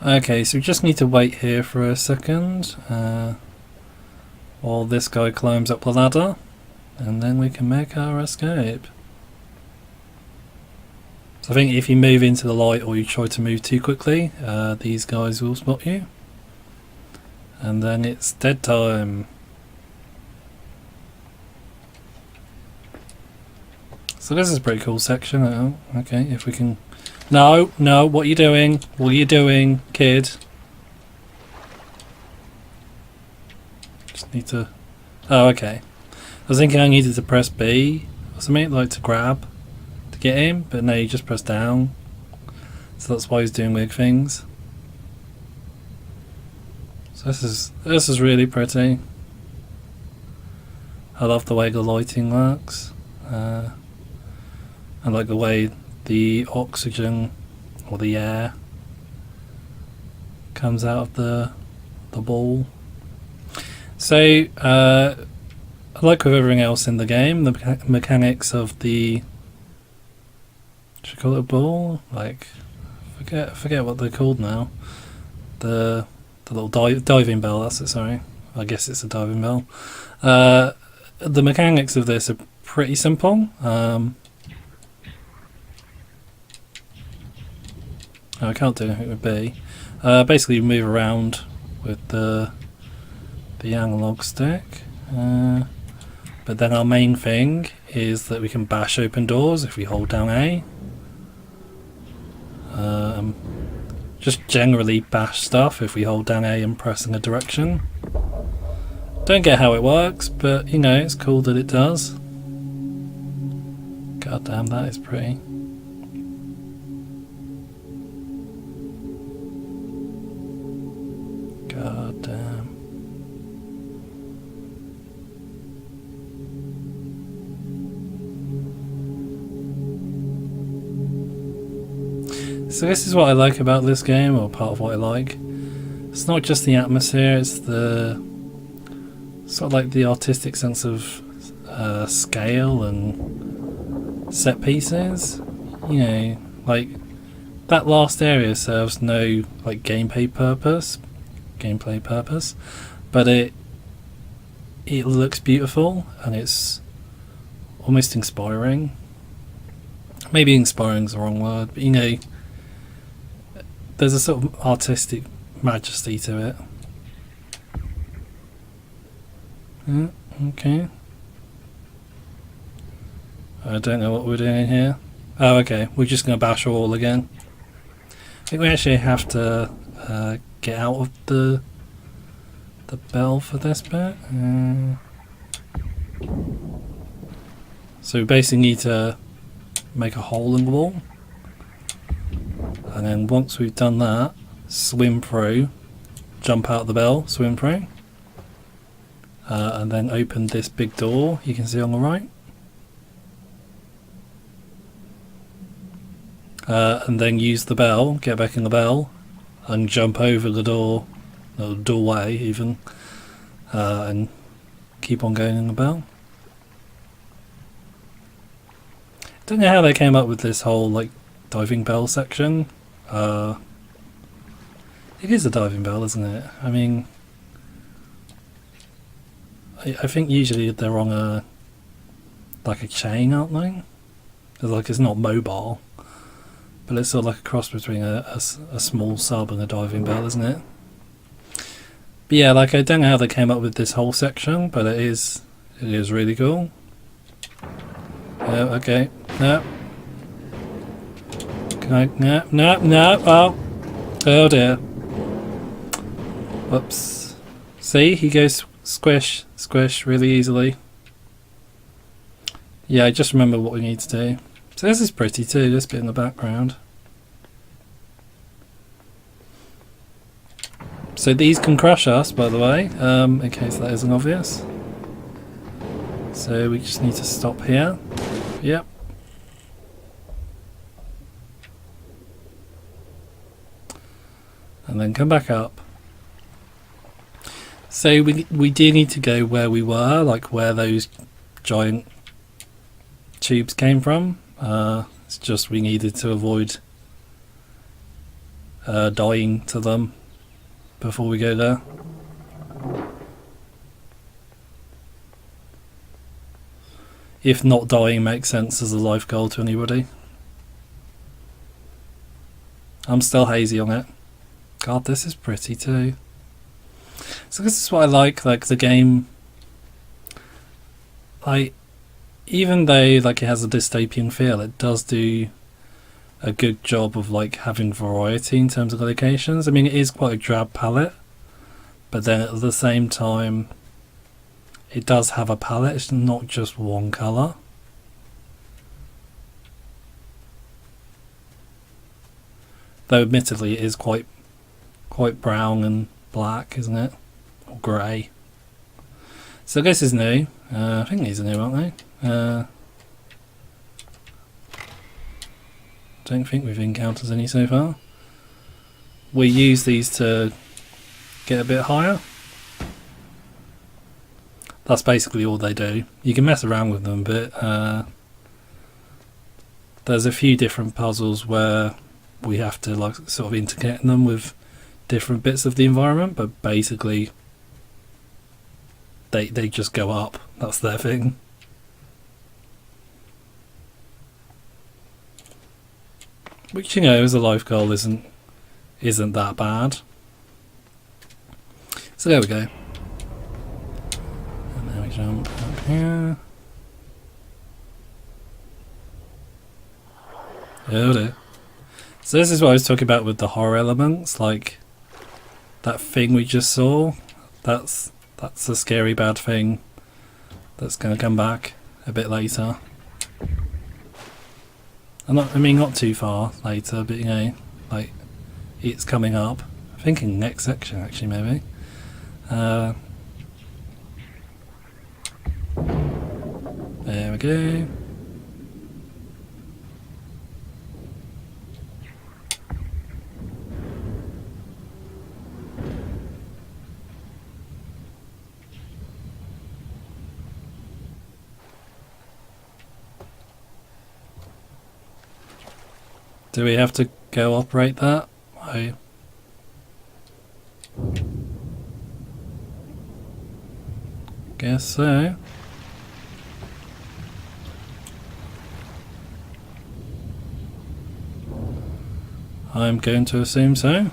Okay, so we just need to wait here for a second while this guy climbs up the ladder, and then we can make our escape. So I think if you move into the light or you try to move too quickly, these guys will spot you. And then it's dead time. So this is a pretty cool section. Oh, okay, if we can... No, no, what are you doing? What are you doing, kid? Just need to... Oh, okay. I was thinking I needed to press B or something, like to grab to get him, but no, you just press down. So that's why he's doing weird things. So this is really pretty. I love the way the lighting works. I like the way the oxygen or the air comes out of the ball. So like with everything else in the game, the mechanics of the, should we call it a ball? Like forget what they're called now. The little diving bell. That's it. Sorry, I guess it's a diving bell. The mechanics of this are pretty simple. I can't do anything with B. Basically, you move around with the analog stick. But then our main thing is that we can bash open doors if we hold down A. Just generally bash stuff if we hold down A and press in a direction. Don't get how it works, but you know, it's cool that it does. God damn, that is pretty. God damn. So this is what I like about this game, or part of what I like. It's not just the atmosphere, it's the sort of like the artistic sense of scale and set pieces. You know, like that last area serves no like gameplay purpose, but it looks beautiful and it's almost inspiring. Maybe inspiring is the wrong word, but you know, there's a sort of artistic majesty to it. Yeah, okay. I don't know what we're doing here. Oh, okay. We're just going to bash a wall again. I think we actually have to get out of the bell for this bit. So we basically need to make a hole in the wall. And then once we've done that, swim through, jump out of the bell, swim through. And then open this big door you can see on the right. And then use the bell, get back in the bell, and jump over the door, or the doorway even, and keep on going in the bell. Don't know how they came up with this whole like diving bell section. It is a diving bell, isn't it? I mean, I think usually they're on a chain, aren't they? It's not mobile, but it's sort of like a cross between a small sub and a diving bell, isn't it? But yeah, like I don't know how they came up with this whole section, but it is really cool. Yeah, okay. No. Can I? No. Oh dear. Whoops. See, he goes squish really easily. Yeah, I just remember what we need to do. So this is pretty too, this bit in the background. So these can crush us, by the way, in case that isn't obvious. So we just need to stop here. Yep. And then come back up. So we do need to go where we were, like where those giant tubes came from. It's just we needed to avoid dying to them before we go there. If not dying makes sense as a life goal to anybody. I'm still hazy on it. God, this is pretty too. So this is what I like the game. Even though like it has a dystopian feel, it does do a good job of like having variety in terms of locations. I mean, it is quite a drab palette, but then at the same time, it does have a palette. It's not just one colour. Though admittedly it is quite brown and black, isn't it? Or grey. So this is new. I think these are new, aren't they? Don't think we've encountered any so far. We use these to get a bit higher. That's basically all they do. You can mess around with them, but there's a few different puzzles where we have to like sort of interconnect them with different bits of the environment, but basically they just go up. That's their thing. Which, you know, as a life goal isn't that bad. So there we go. And then we jump up here. Oh dear. So this is what I was talking about with the horror elements, like that thing we just saw. That's a scary bad thing that's going to come back a bit later. I mean, not too far later, but you know, like it's coming up. I'm thinking next section actually, maybe. There we go. Do we have to go operate that? I guess so. I'm going to assume so.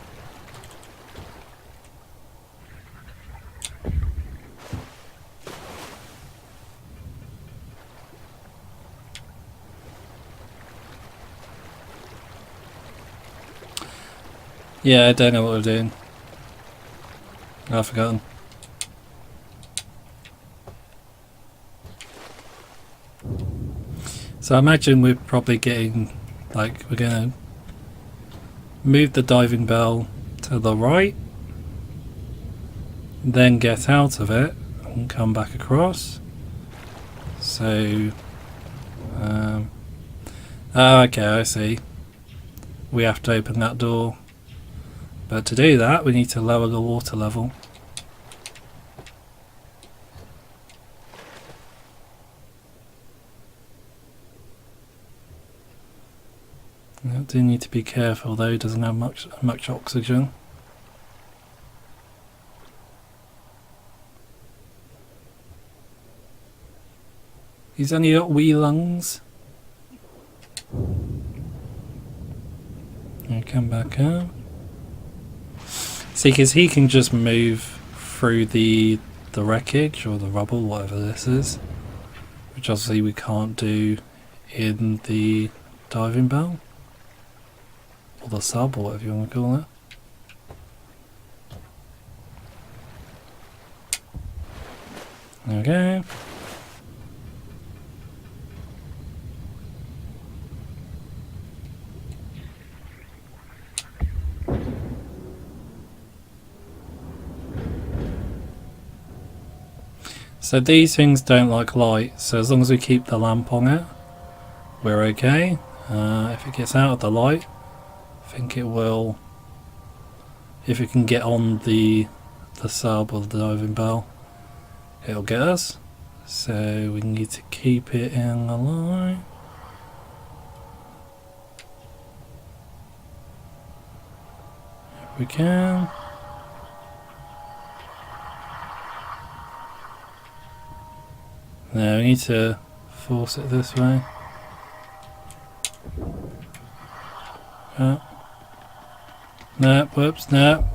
Yeah, I don't know what we're doing. I've forgotten. So I imagine we're probably getting, like, we're going to move the diving bell to the right, then get out of it and come back across. So, oh, okay, I see. We have to open that door. But to do that, we need to lower the water level. I do need to be careful though, it doesn't have much oxygen. He's only got wee lungs. And come back up. See, because he can just move through the wreckage or the rubble, whatever this is, which obviously we can't do in the diving bell or the sub or whatever you want to call it. Okay. So these things don't like light, so as long as we keep the lamp on it, we're okay. If it gets out of the light, I think it will, if it can get on the sub or the diving bell, it'll get us. So we need to keep it in the light. We can. No, we need to force it this way. No, whoops, no.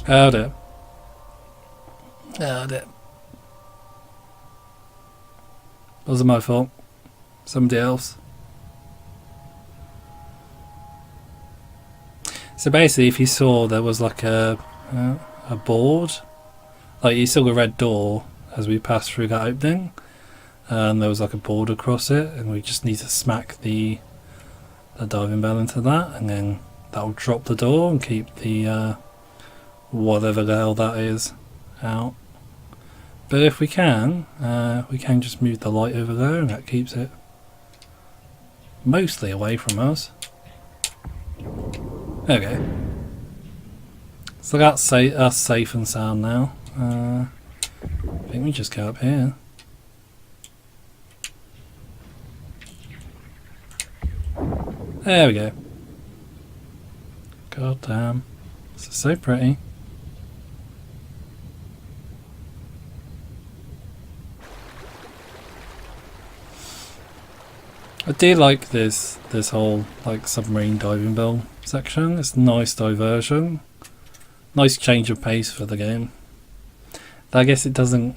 Held it. Held it. Wasn't my fault. Somebody else. So basically, if you saw there was like a board, like you saw a red door as we passed through that opening, and there was like a board across it, and we just need to smack the diving bell into that, and then that will drop the door and keep the whatever the hell that is out. But if we can just move the light over there, and that keeps it mostly away from us. Okay. So that's us safe and sound now. I think we just go up here. There we go. God damn. This is so pretty. I do like this whole like submarine diving bell section. It's a nice diversion. Nice change of pace for the game. But I guess it doesn't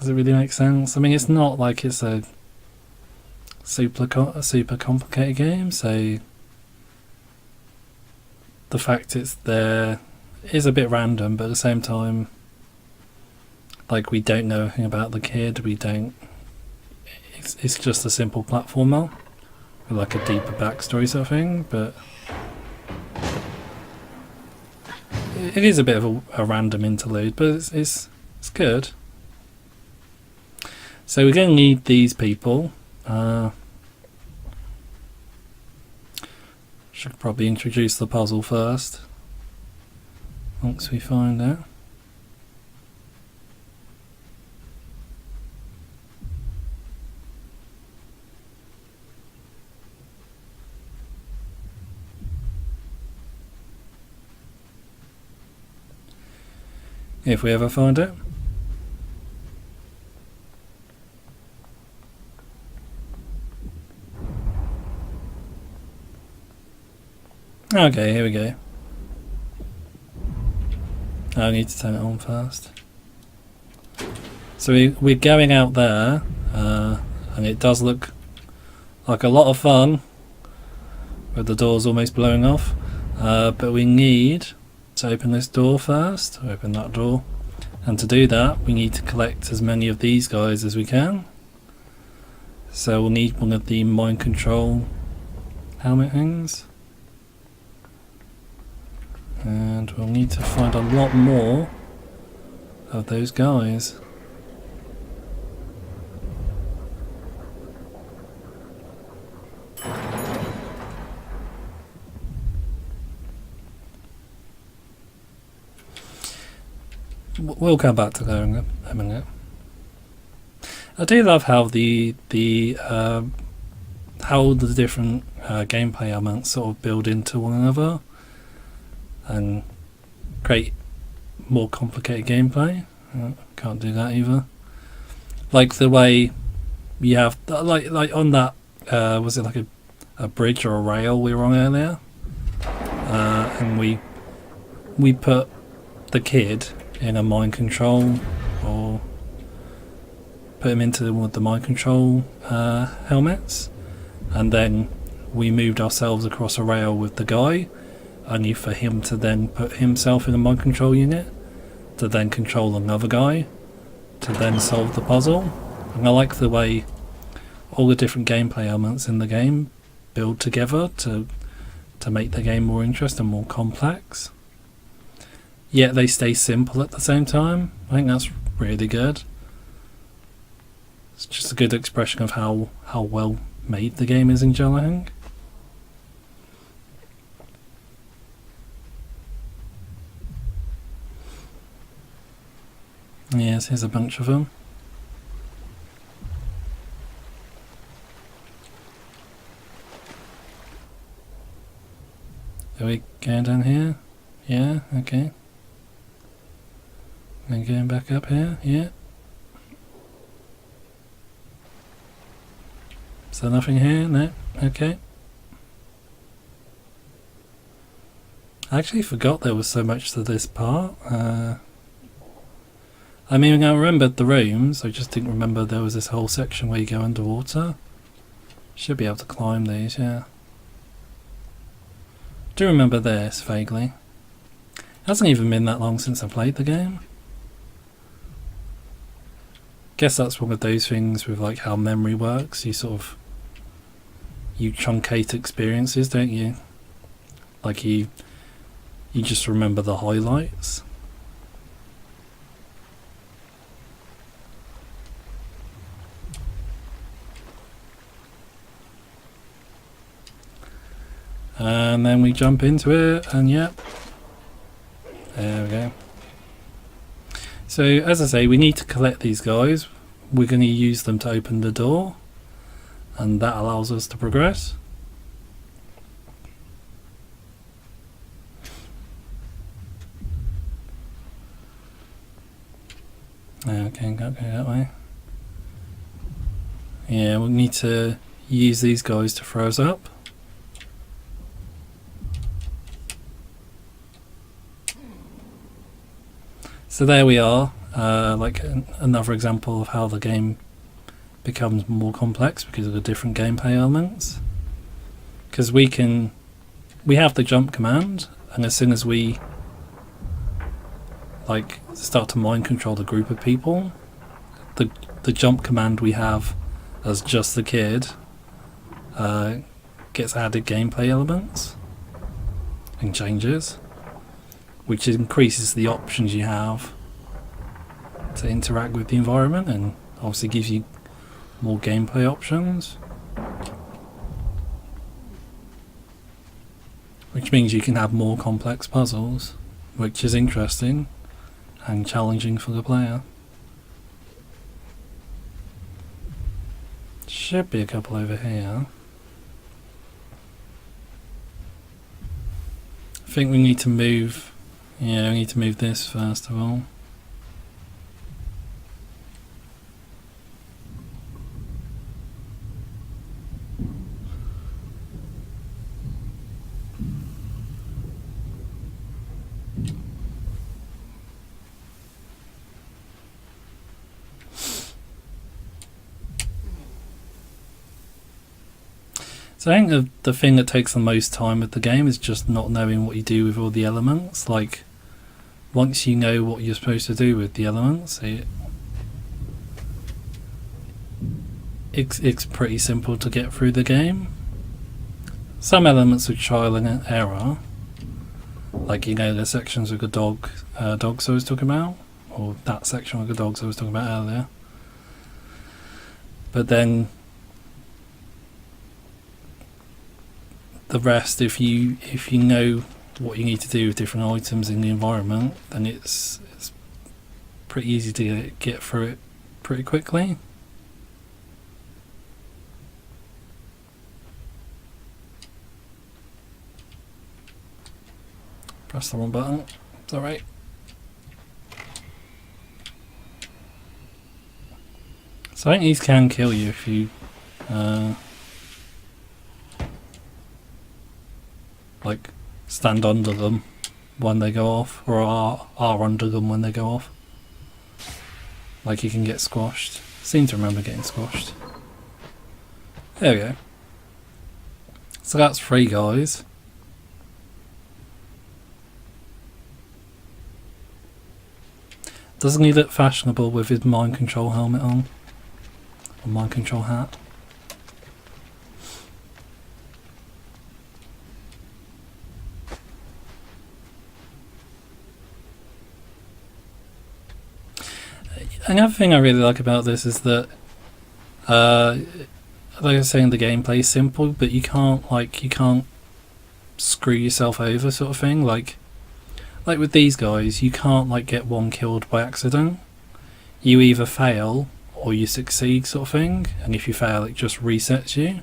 really make sense. I mean, it's not like it's a super complicated game, so the fact it's there is a bit random, but at the same time, like, we don't know anything about the kid. It's just a simple platformer with like a deeper backstory sort of thing, but it is a bit of a random interlude, but it's good. So we're going to need these people. Should probably introduce the puzzle first, once we find it. If we ever find it. Okay, here we go. I need to turn it on first. So we're going out there, and it does look like a lot of fun, with the doors almost blowing off, but we need to open this door first, open that door, and to do that we need to collect as many of these guys as we can. So we'll need one of the mind control helmet things, and we'll need to find a lot more of those guys. We'll come back to that in a minute. I do love how the different gameplay elements sort of build into one another and create more complicated gameplay. Can't do that either. Like the way you have, like on that, was it like a bridge or a rail we were on earlier? And we put the kid in a mind control, or put him into one of the mind control helmets, and then we moved ourselves across a rail with the guy, only for him to then put himself in a mind control unit to then control another guy to then solve the puzzle. And I like the way all the different gameplay elements in the game build together to make the game more interesting, more complex, yet they stay simple at the same time. I think that's really good. It's just a good expression of how well made the game is in general, I think. Yes, here's a bunch of them. Are we going down here? Yeah, okay. And going back up here? Yeah. Is there nothing here? No? Okay. I actually forgot there was so much to this part. I mean, I remembered the rooms, I just didn't remember there was this whole section where you go underwater. Should be able to climb these, yeah. Do remember this, vaguely. It hasn't even been that long since I played the game. Guess that's one of those things with like how memory works. You truncate experiences, don't you? Like you just remember the highlights. And then we jump into it, and yep. There we go. So, as I say, we need to collect these guys. We're going to use them to open the door, and that allows us to progress. Okay, go that way. Yeah, we'll need to use these guys to throw us up. So there we are, like another example of how the game becomes more complex because of the different gameplay elements. Because we have the jump command, and as soon as we like start to mind control a group of people, the jump command we have as just the kid gets added gameplay elements and changes, which increases the options you have to interact with the environment and obviously gives you more gameplay options. Which means you can have more complex puzzles, which is interesting and challenging for the player. Should be a couple over here. I think we need to move. Yeah, we need to move this first of all. So I think the thing that takes the most time with the game is just not knowing what you do with all the elements. Like, once you know what you're supposed to do with the elements, it's pretty simple to get through the game. Some elements are trial and error, like, you know, the sections with the dogs I was talking about, or that section with the dogs I was talking about earlier. But then the rest, if you know what you need to do with different items in the environment, then it's pretty easy to get through it pretty quickly. Press the wrong button. It's alright. So I think these can kill you if you like stand under them when they go off, or are under them when they go off. Like, you can get squashed. Seem to remember getting squashed. There we go. So that's 3 guys. Doesn't he look fashionable with his mind control helmet on? Or mind control hat? Another thing I really like about this is that, like I was saying, the gameplay is simple, but you can't screw yourself over, sort of thing. Like with these guys, you can't like get one killed by accident. You either fail or you succeed, sort of thing. And if you fail, it just resets you.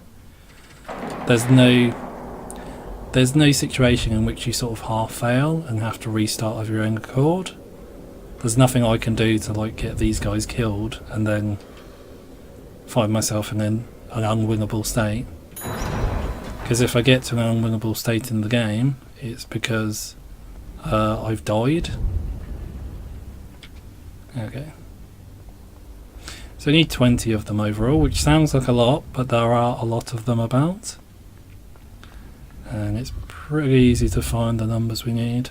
there's no situation in which you sort of half fail and have to restart of your own accord. There's nothing I can do to like get these guys killed and then find myself in an unwinnable state. Because if I get to an unwinnable state in the game, it's because I've died. Okay. So I need 20 of them overall, which sounds like a lot, but there are a lot of them about. And it's pretty easy to find the numbers we need.